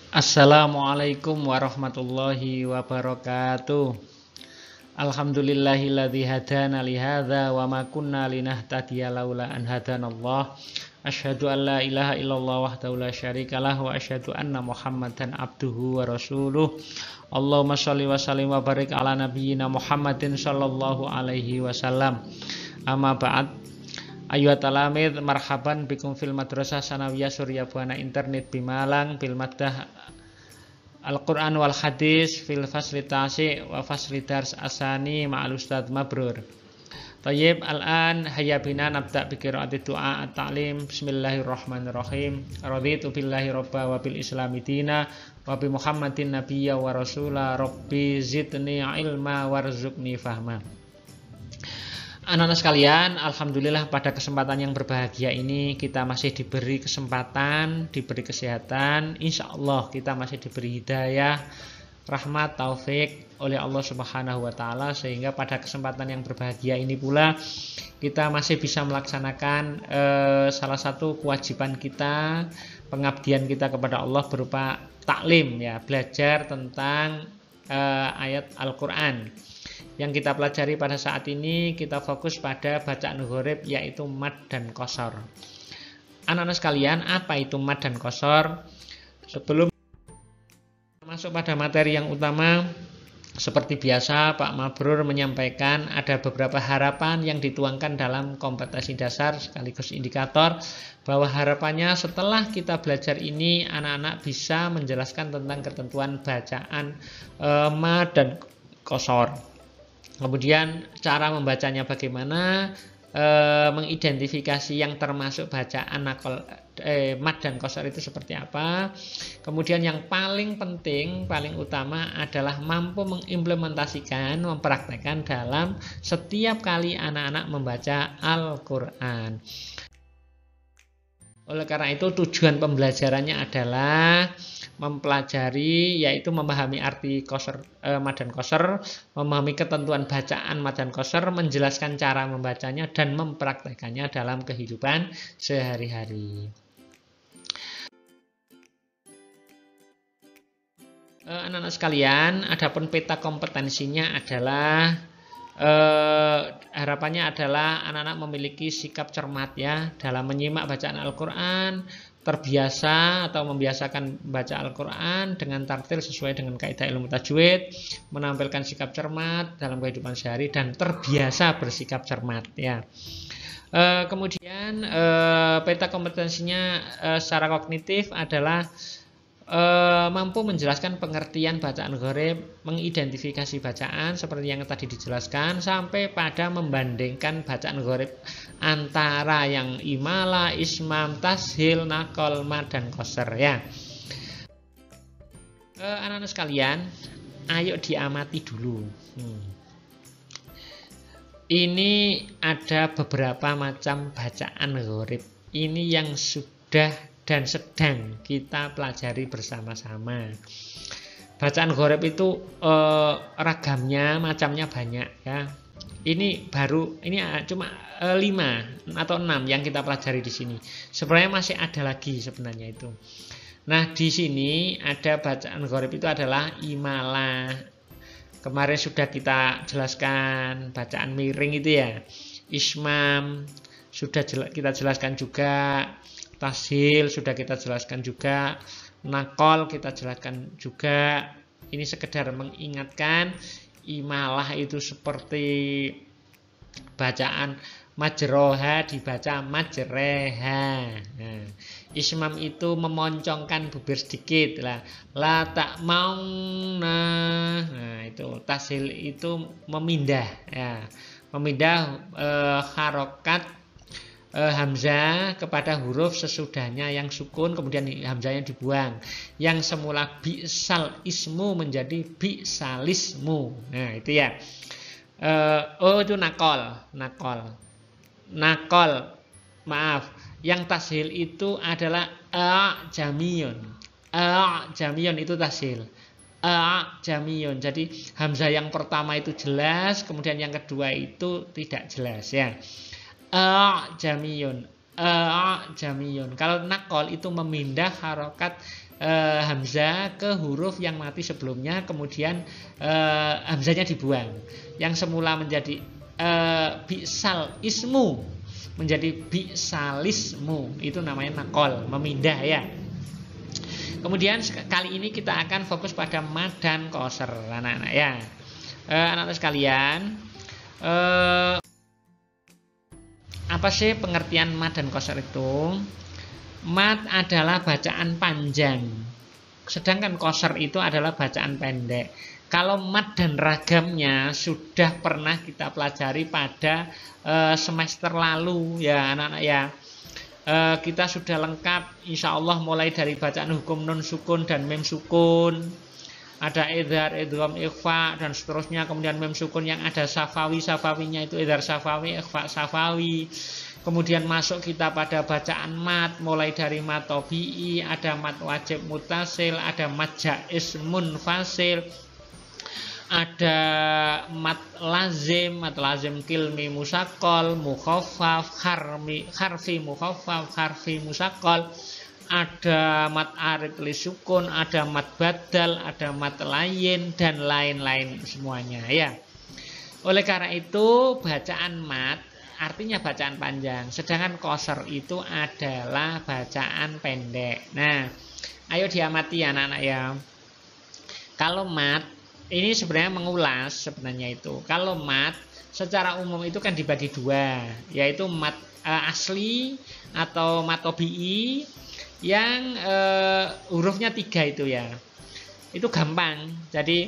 Assalamualaikum warahmatullahi wabarakatuh. Alhamdulillahilladzi hadana li hadza wa ma kunna linahtadiya laula an hadanallah. Asyhadu an la ilaha illallah wahdahu la syarikalah wa asyhadu anna Muhammadan abduhu wa rasuluh. Allahumma shalli wa sallim wa barik ala nabiyyina Muhammadin sallallahu alaihi wasallam. Amma ba'd. Ayyuhat talamid, marhaban bikum fil madrasah sanawiyah Surya Buana Internet Bimalang bil maddah Al-Quran wal Hadis fil fasli tasi wa fasli dars asani ma'al Ustadz Mabrur. Tayyib, al-an hayya bina nabda' bi qiraati du'a at-ta'lim. Bismillahirrahmanirrahim. Raditu billahi robba wa bil islami dina wa bi Muhammadin nabiyya wa rasula. Rabbi zidni ilma warzuqni fahma. Anak-anak sekalian, alhamdulillah pada kesempatan yang berbahagia ini kita masih diberi kesempatan, diberi kesehatan. Insya Allah kita masih diberi hidayah, rahmat, taufik oleh Allah Subhanahu wa Ta'ala, sehingga pada kesempatan yang berbahagia ini pula kita masih bisa melaksanakan salah satu kewajiban kita, pengabdian kita kepada Allah berupa taklim, ya, belajar tentang ayat Al-Quran. Yang kita pelajari pada saat ini, kita fokus pada bacaan gharib, yaitu mad dan qashar. Anak-anak sekalian, apa itu mad dan qashar? Sebelum masuk pada materi yang utama, seperti biasa Pak Mabrur menyampaikan ada beberapa harapan yang dituangkan dalam kompetensi dasar sekaligus indikator, bahwa harapannya setelah kita belajar ini, anak-anak bisa menjelaskan tentang ketentuan bacaan mad dan qashar. Kemudian cara membacanya bagaimana, mengidentifikasi yang termasuk bacaan mad dan qashar itu seperti apa. Kemudian yang paling penting, paling utama adalah mampu mengimplementasikan, mempraktekkan dalam setiap kali anak-anak membaca Al-Quran. Oleh karena itu tujuan pembelajarannya adalah mempelajari, yaitu memahami arti qashar, mad dan qashar, memahami ketentuan bacaan mad dan qashar, menjelaskan cara membacanya dan mempraktekannya dalam kehidupan sehari-hari. Anak-anak sekalian, adapun peta kompetensinya adalah harapannya adalah anak-anak memiliki sikap cermat, ya, dalam menyimak bacaan Al-Quran, terbiasa atau membiasakan baca Al-Quran dengan tartil sesuai dengan kaidah ilmu tajwid, menampilkan sikap cermat dalam kehidupan sehari dan terbiasa bersikap cermat, ya. Kemudian peta kompetensinya secara kognitif adalah mampu menjelaskan pengertian bacaan gharib, mengidentifikasi bacaan seperti yang tadi dijelaskan, sampai pada membandingkan bacaan gharib antara yang imala, ismam, tashil, naqal, mad dan qashar, ya. Anak-anak sekalian, ayo diamati dulu. Ini ada beberapa macam bacaan gharib. Ini yang sudah dan sedang kita pelajari bersama-sama. Bacaan gharib itu ragamnya, macamnya banyak, ya. Ini cuma 5 atau 6 yang kita pelajari di sini. Sebenarnya masih ada lagi sebenarnya itu. Nah, di sini ada bacaan gharib itu adalah imalah. Kemarin sudah kita jelaskan bacaan miring itu, ya. Ismam sudah kita jelaskan juga. Tashil sudah kita jelaskan juga, naqal kita jelaskan juga. Ini sekedar mengingatkan, imalah itu seperti bacaan majroha dibaca majreha. Nah, ismam itu memoncongkan bibir sedikit lah, la tak mau. Nah, itu tashil itu memindah, ya, memindah harokat hamzah kepada huruf sesudahnya yang sukun, kemudian hamzahnya dibuang. Yang semula bi'sal ismu menjadi bi'salismu. Nah, itu, ya. Itu nakol. Maaf. Yang tashil itu adalah jamiyun. Jamiyun itu tashil. Jamiyun. Jadi hamzah yang pertama itu jelas, kemudian yang kedua itu tidak jelas, ya. Jamiyun. Jamiyun. Kalau nakol itu memindah harokat hamzah ke huruf yang mati sebelumnya, kemudian hamzahnya dibuang. Yang semula menjadi bi'sal ismu menjadi bi'salismu, itu namanya nakol, memindah ya. Kemudian kali ini kita akan fokus pada mad dan qasr, anak-anak ya. Anak-anak sekalian, apa sih pengertian mad dan qasr itu? Mad adalah bacaan panjang, sedangkan qasr itu adalah bacaan pendek. Kalau mad dan ragamnya sudah pernah kita pelajari pada semester lalu ya anak-anak ya. Kita sudah lengkap insya Allah mulai dari bacaan hukum nun sukun dan mem sukun, ada idhar, idgham, ikhfa dan seterusnya. Kemudian mem sukun yang ada safawinya itu idhar safawi, ikhfa safawi. Kemudian masuk kita pada bacaan mad, mulai dari mad tabi'i, ada mad wajib mutasil, ada mad jaiz munfasil, ada mad lazim kilmi musaqqal, mukhaffaf, harfi mukhaffaf, harfi musaqqal, ada mad arid li sukun, ada mad badal, ada mad lain dan lain-lain semuanya ya. Oleh karena itu bacaan mad artinya bacaan panjang, sedangkan qasr itu adalah bacaan pendek. Nah, ayo diamati ya anak-anak ya. Kalau mad ini sebenarnya mengulas sebenarnya itu. Kalau mad secara umum itu kan dibagi dua, yaitu mad asli atau mad tabi'i yang hurufnya 3 itu ya. Itu gampang. Jadi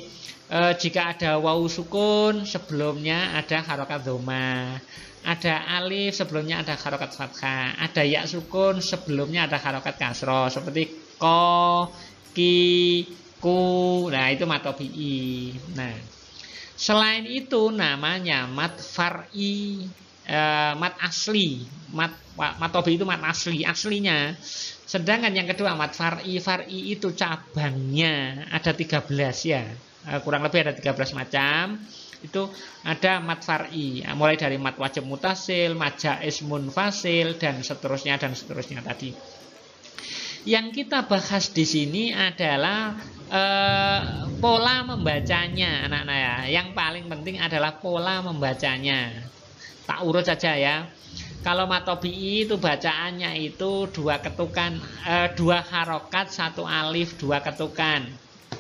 jika ada wawu sukun sebelumnya ada harokat dhamma, ada alif sebelumnya ada harokat fathah, ada ya sukun sebelumnya ada harokat kasroh seperti ko, ki, ku. Nah itu mad tabi'i. Nah selain itu namanya mad far'i, mad asli. Mad tabi'i itu mad asli, aslinya. Sedangkan yang kedua mad far'i, far'i itu cabangnya ada 13 ya, kurang lebih ada 13 macam. Itu ada mad far'i, mulai dari mad wajib mutasil, mad jaiz munfasil dan seterusnya tadi. Yang kita bahas di sini adalah pola membacanya anak-anak ya. Yang paling penting adalah pola membacanya. Tak urut saja ya. Kalau mad tabi'i itu bacaannya itu 2 ketukan, 2 harokat, 1 alif, 2 ketukan.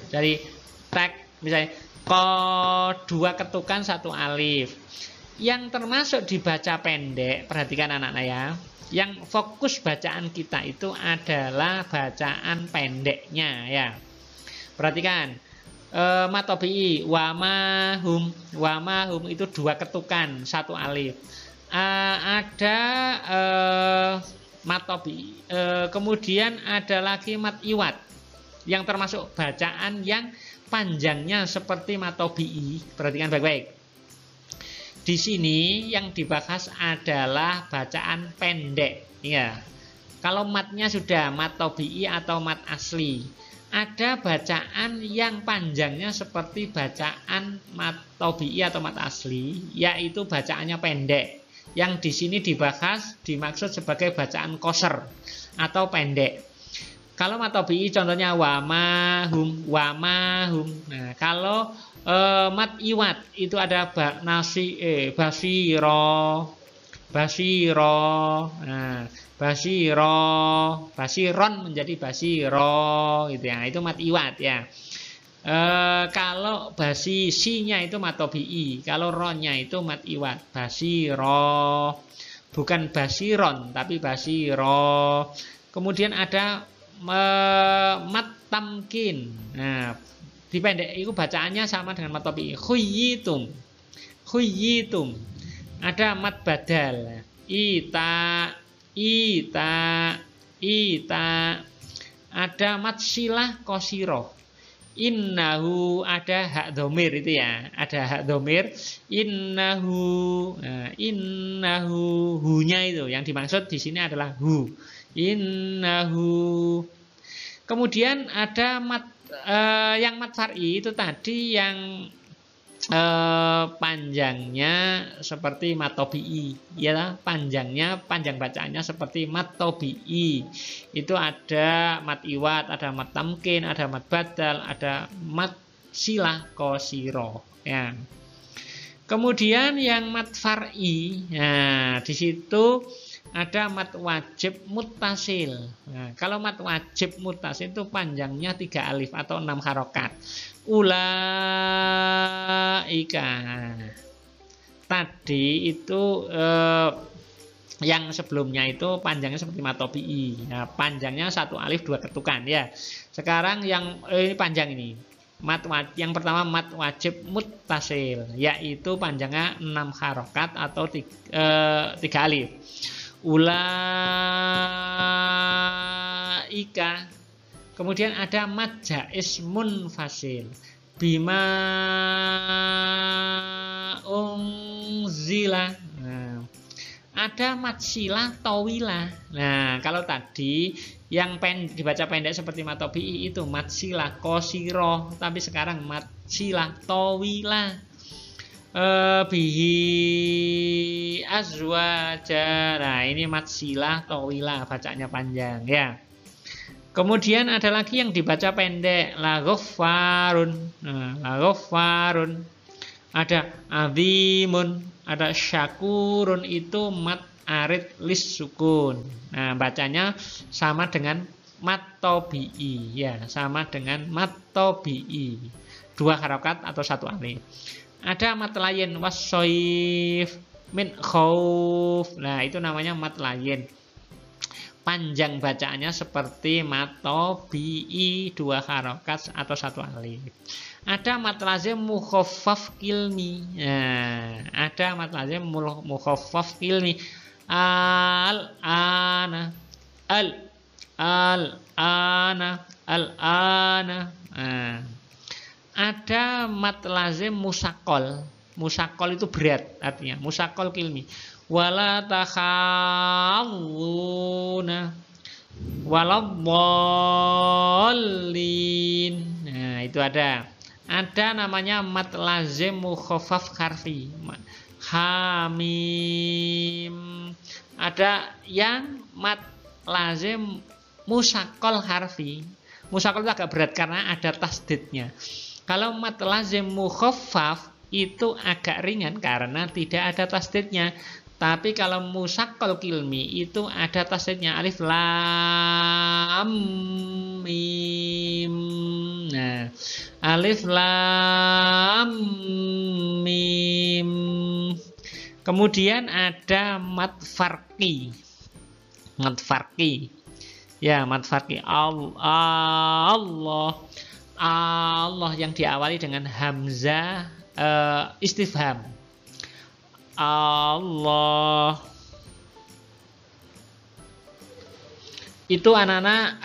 Dari tek misalnya ko 2 ketukan 1 alif. Yang termasuk dibaca pendek, perhatikan anak-anak ya. Yang fokus bacaan kita itu adalah bacaan pendeknya ya. Perhatikan mad tabi'i wamahum itu 2 ketukan 1 alif. Ada mad tabi'i, kemudian ada lagi mad iwad yang termasuk bacaan yang panjangnya seperti mad tabi'i. Perhatikan baik-baik. Di sini yang dibahas adalah bacaan pendek ya. Kalau matnya sudah mad tabi'i atau mad asli, ada bacaan yang panjangnya seperti bacaan mad tabi'i atau mad asli, yaitu bacaannya pendek. Yang di sini dibahas dimaksud sebagai bacaan qasr atau pendek. Kalau mad tabi'i contohnya wamahum. Nah, kalau mad iwad itu ada basiro. Nah, basiron menjadi basiro gitu ya. Itu mad iwad ya. Kalau sinya itu mad tabi'i, kalau ronnya itu mad iwad. Basiro, bukan basiron tapi basiro. Kemudian ada mad tamkin. Nah, dipendek itu bacaannya sama dengan mad tabi'i. Khuyyitum. Ada mad badal. Ita. Ada mad silah qasiro. Innahu, ada hak dhamir itu ya. Ada hak dhamir. Innahu. Nah, innahu, hunya itu yang dimaksud di sini adalah hu. Innahu. Kemudian ada mad yang mad far'i itu tadi yang panjangnya seperti mat tobi'i, ya, panjang bacaannya seperti mat tobi'i. Itu ada mat iwat, ada mat tamkin, ada mat badal, ada mat silah qasiro, ya. Kemudian yang mat far'i, nah di situ ada mat wajib muttasil. Nah, kalau mat wajib muttasil itu panjangnya 3 alif atau 6 harokat. Ulaika. Tadi itu yang sebelumnya itu panjangnya seperti mat tobi'i. Nah, panjangnya 1 alif 2 ketukan, ya. Sekarang yang ini panjang ini. Yang pertama mat wajib muttasil, yaitu panjangnya 6 harokat atau 3 alif. Ulaika. Kemudian ada mat jaiz munfasil, bima unzila. Nah, ada mat silah tawila. Nah, kalau tadi yang dibaca pendek seperti mat tobi'i itu mat silah qasiro, tapi sekarang mat silah tawila. Bihi azwaja. Nah, ini mat silah tawila, bacanya panjang, ya. Kemudian ada lagi yang dibaca pendek, la ghaffarun. Nah, la ghaffarun. Ada azimun, ada syakurun, itu mat arid lis sukun. Nah, bacanya sama dengan mat tobi'i, ya, sama dengan mat tobi'i. 2 harokat atau 1 alif. Ada mat layin wassoif min khauf. Nah, itu namanya mat layin. Panjang bacaannya seperti mat tobi'i, 2 harokat atau 1 alif. Ada mat lazim mukhaffaf kilmi. Nah, ada mat lazim mukhaffaf kilmi. Al-ana, al-ana. Nah, ada mat lazim musakol. Musakol itu berat artinya. Musakol kilmi. Wala takhawuna waladdallin. Nah, itu ada. Ada namanya mat lazim mukhaffaf harfi. Hamim. Ada yang mat lazim musakol harfi. Musakol itu agak berat karena ada tasdidnya. Kalau mat lazim mukhaffaf itu agak ringan karena tidak ada tasdidnya. Tapi kalau musaqqal kilmi itu ada tasdidnya, alif lam mim. Nah, alif lam mim. Kemudian ada mat farqi. Mat farqi. Ya, mat farqi. Allah yang diawali dengan hamzah istifham. Allah. Itu anak-anak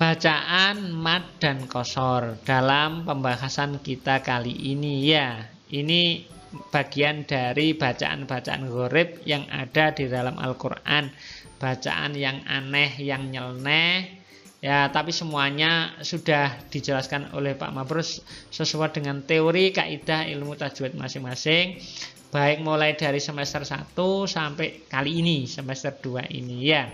bacaan mad dan qashar dalam pembahasan kita kali ini, ya. Ini bagian dari bacaan-bacaan gharib yang ada di dalam Al-Qur'an. Bacaan yang aneh, yang nyeleneh, ya, tapi semuanya sudah dijelaskan oleh Pak Mabrus sesuai dengan teori kaidah ilmu tajwid masing-masing, baik mulai dari semester 1 sampai kali ini semester 2 ini, ya.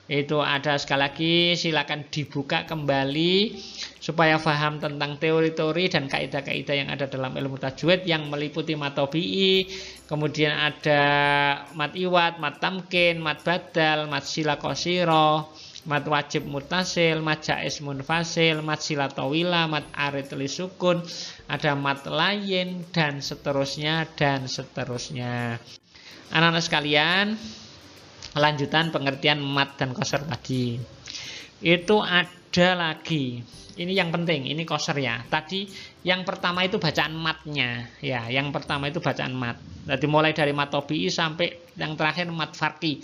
Itu ada, sekali lagi silakan dibuka kembali supaya paham tentang teori-teori dan kaidah-kaidah yang ada dalam ilmu tajwid yang meliputi mat tobi'i, kemudian ada mat iwat, mat tamkin, mat badal, mat sila qasiro, mat wajib muttasil, mat jaiz munfasil, mat sila tawila, mat arid li sukun, ada mat layin, dan seterusnya dan seterusnya. Anak-anak sekalian, lanjutan pengertian mat dan qashar tadi. Itu ada lagi. Ini yang penting, ini qashar ya. Tadi yang pertama itu bacaan matnya, ya. Yang pertama itu bacaan mat. Jadi mulai dari mat tobi'i sampai yang terakhir mat farqi.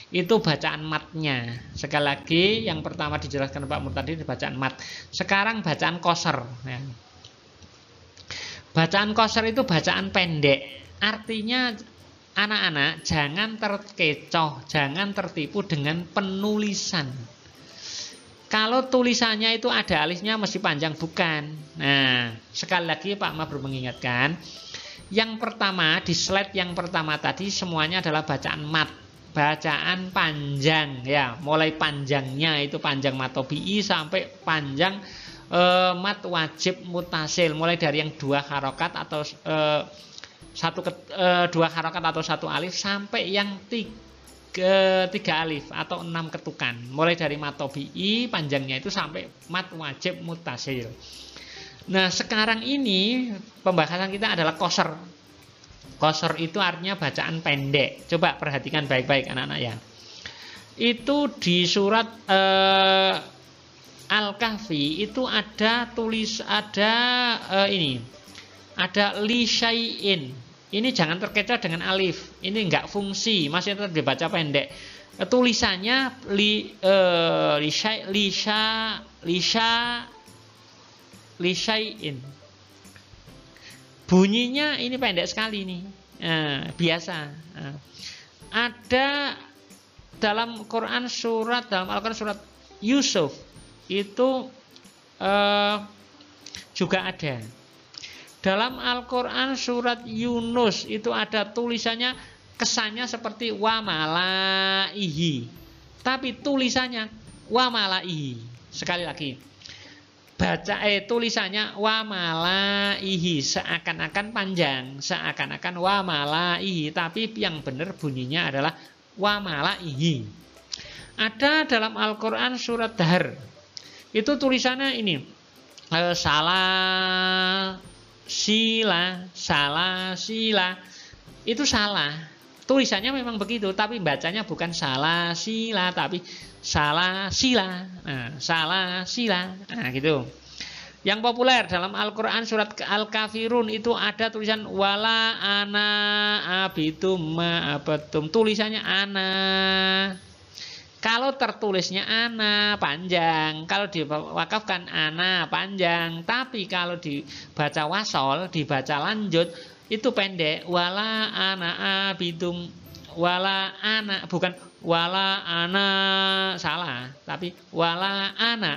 Itu bacaan matnya. Sekali lagi, yang pertama dijelaskan Pak Mur tadi bacaan mat. Sekarang bacaan qashar, ya. Bacaan qashar itu bacaan pendek. Artinya anak-anak jangan terkecoh, jangan tertipu dengan penulisan. Kalau tulisannya itu ada alifnya mesti panjang, bukan. Nah, sekali lagi Pak Mabrur mengingatkan, yang pertama di slide yang pertama tadi semuanya adalah bacaan mat, bacaan panjang ya, mulai panjangnya itu panjang mat tobi'i sampai panjang mat wajib mutasil, mulai dari yang 2 harokat atau 2 harokat atau 1 alif sampai yang 3 alif atau 6 ketukan, mulai dari mat tobi'i panjangnya itu sampai mat wajib mutasil. Nah, sekarang ini pembahasan kita adalah qasr. Qasr itu artinya bacaan pendek. Coba perhatikan baik-baik anak-anak ya. Itu di surat Al-Kahfi itu ada ada li syai'in. Ini jangan terkecoh dengan alif. Ini enggak fungsi, masih tetap dibaca pendek. Tulisannya li syai'in. Bunyinya ini pendek sekali nih. Biasa. Ada dalam Al-Quran surat Yusuf itu juga ada. Dalam Al-Quran surat Yunus itu ada tulisannya, kesannya seperti wa malaihi, tapi tulisannya wa malaihi. Sekali lagi, tulisannya wa malaihi, seakan-akan panjang, seakan-akan wa malaihi, tapi yang benar bunyinya adalah wa malaihi. Ada dalam Al-Quran surat Dahar, itu tulisannya ini salah sila, itu salah. Tulisannya memang begitu, tapi bacanya bukan salah sila, tapi salah sila. Salah sila. Gitu. Yang populer dalam Al-Quran surat Al-Kafirun itu ada tulisan wala ana abitum ma abatum. Tulisannya ana. Kalau tertulisnya ana panjang, kalau diwakafkan ana panjang, tapi kalau dibaca wasol, dibaca lanjut itu pendek. Wala ana abidum, wala ana, bukan wala ana, salah, tapi wala ana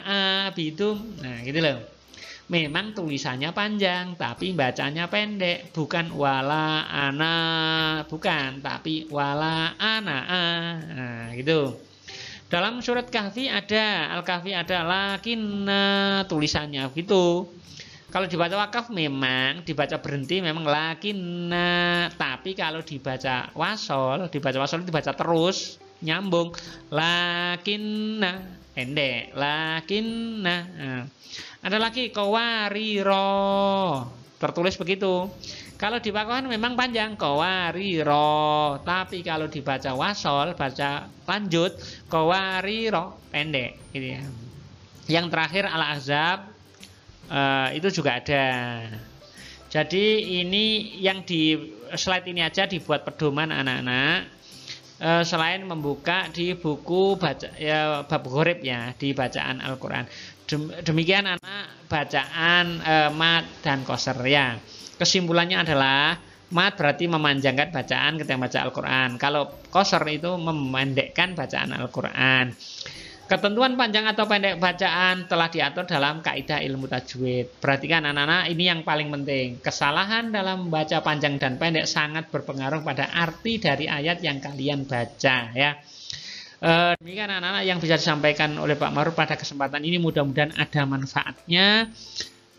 abidum. Nah, gitu loh. Memang tulisannya panjang, tapi bacanya pendek. Bukan wala ana, bukan, tapi wala ana. Nah, gitu. Dalam surat Kahfi ada, Al-Kahfi ada lakinna, tulisannya gitu. Kalau dibaca wakaf memang dibaca berhenti memang lakinna, tapi kalau dibaca wasol dibaca terus nyambung lakinna, pendek lakinna. Ada lagi qawariro, tertulis begitu. Kalau di wakafan memang panjang qawariro, tapi kalau dibaca wasol, baca lanjut qawariro, pendek gitu ya. Yang terakhir Al-Ahzab itu juga ada. Jadi ini yang di slide ini aja dibuat pedoman anak-anak. Selain membuka di buku baca ya, bab ghorib ya, di bacaan Al-Quran. Demikian anak bacaan mat dan qasr ya. Kesimpulannya adalah mat berarti memanjangkan bacaan ketika baca Al-Quran. Kalau qasr itu memendekkan bacaan Al-Quran. Ketentuan panjang atau pendek bacaan telah diatur dalam kaidah ilmu tajwid. Perhatikan anak-anak, ini yang paling penting. Kesalahan dalam membaca panjang dan pendek sangat berpengaruh pada arti dari ayat yang kalian baca ya. Demikian anak-anak yang bisa disampaikan oleh Pak Mabrur pada kesempatan ini, mudah-mudahan ada manfaatnya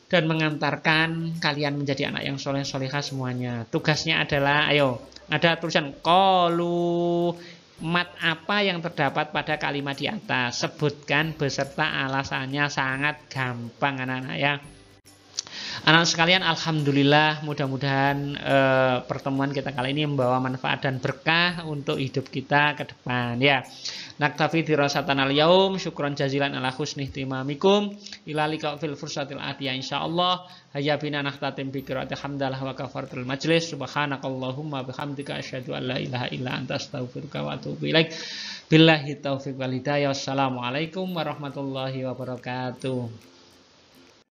dan mengantarkan kalian menjadi anak yang soleh solehah semuanya. Tugasnya adalah, ayo, ada tulisan qalu, mat apa yang terdapat pada kalimat di atas, sebutkan beserta alasannya. Sangat gampang anak-anak ya. Anak sekalian, alhamdulillah, mudah-mudahan pertemuan kita kali ini membawa manfaat dan berkah untuk hidup kita ke depan ya. Naktafi dirasatan al-yaum, syukran jazilan ala husni ihtimamikum, ila liqa fil fursatil atiyah insyaallah. Hayya bina nakhtatim bi qiraati hamdalah wa kafaratul majlis. Subhanakallahumma bihamdika asyhadu an la ilaha illa anta astaghfiruka wa atubu ilaik. Billahi taufiq wal hidayah. Wassalamualaikum warahmatullahi wabarakatuh.